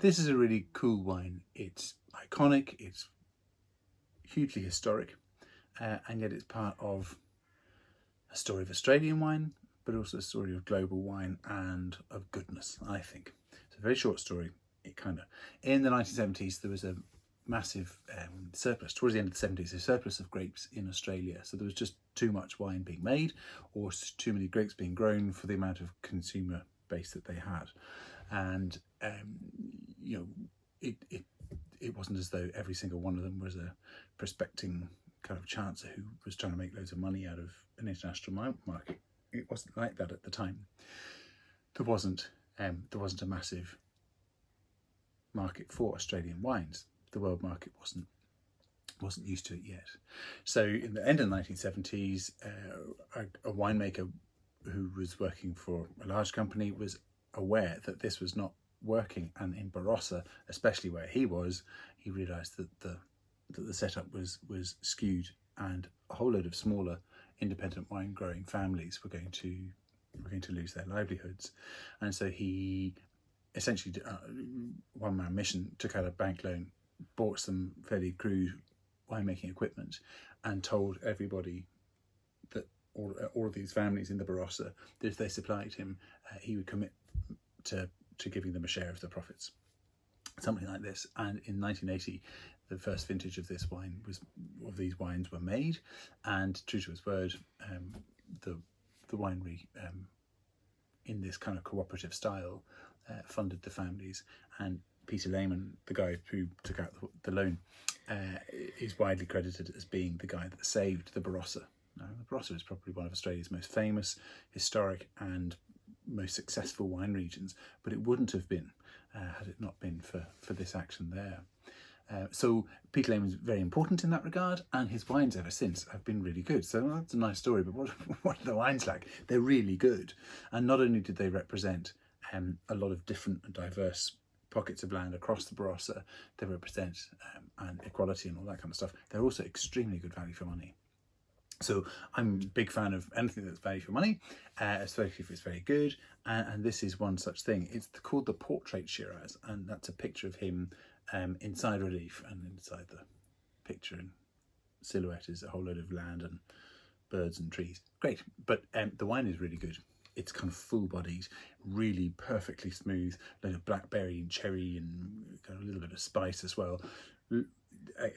this is a really cool wine. It's iconic, it's hugely historic, and yet it's part of a story of Australian wine, but also a story of global wine and of goodness, I think. It's a very short story. In the 1970s, there was a massive surplus. Towards the end of the 70s, a surplus of grapes in Australia. So there was just too much wine being made, or too many grapes being grown for the amount of consumer base that they had. And it wasn't as though every single one of them was a prospecting kind of chancer who was trying to make loads of money out of an international market. It wasn't like that at the time. There wasn't a massive market for Australian wines. The world market wasn't used to it yet. So in the end of the 1970s, a winemaker who was working for a large company was aware that this was not working, and in Barossa, especially where he was, he realised that the setup was skewed, and a whole load of smaller independent wine growing families were going to lose their livelihoods. And so he essentially, one man mission, took out a bank loan, bought some fairly crude winemaking equipment, and told everybody that all of these families in the Barossa that if they supplied him, he would commit to giving them a share of the profits, something like this. And in 1980, the first vintage of these wines were made, and true to his word, the winery, in this kind of cooperative style, funded the families. And Peter Lehmann, the guy who took out the loan, is widely credited as being the guy that saved the Barossa. Now, the Barossa is probably one of Australia's most famous, historic and most successful wine regions, but it wouldn't have been had it not been for this action there. So Peter Lehmann's very important in that regard, and his wines ever since have been really good. So that's a nice story, but what are the wines like? They're really good. And not only did they represent a lot of different and diverse pockets of land across the Barossa, they represent and equality and all that kind of stuff. They're also extremely good value for money. So I'm a big fan of anything that's value for money, especially if it's very good. And this is one such thing. It's called the Portrait Shiraz, and that's a picture of him inside relief, and inside the picture in silhouette is a whole load of land and birds and trees. Great, but the wine is really good. It's kind of full-bodied, really perfectly smooth, load of blackberry and cherry and kind of a little bit of spice as well.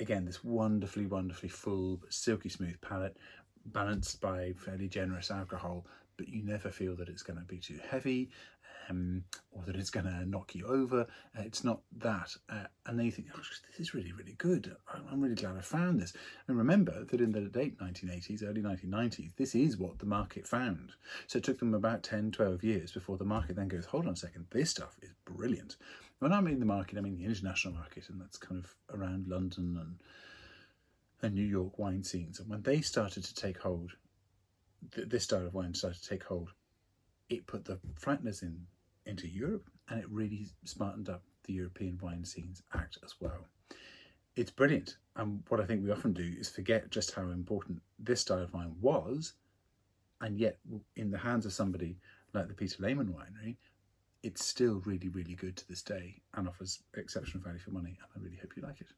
Again, this wonderfully full, silky smooth palate, balanced by fairly generous alcohol, but you never feel that it's going to be too heavy, or that it's going to knock you over. It's not that. And then you think, oh, this is really good. I'm really glad I found this. And remember that in the late 1980s, early 1990s, this is what the market found. So it took them about 10, 12 years before the market then goes, hold on a second, this stuff is brilliant. When I mean the market, I mean the international market, and that's kind of around London and New York wine scenes. And when they started to take hold, this style of wine started to take hold, it put the frighteners into Europe, and it really smartened up the European wine scene's act as well. It's brilliant. And what I think we often do is forget just how important this style of wine was, and yet in the hands of somebody like the Peter Lehmann winery, it's still really good to this day and offers exceptional value for money, and I really hope you like it.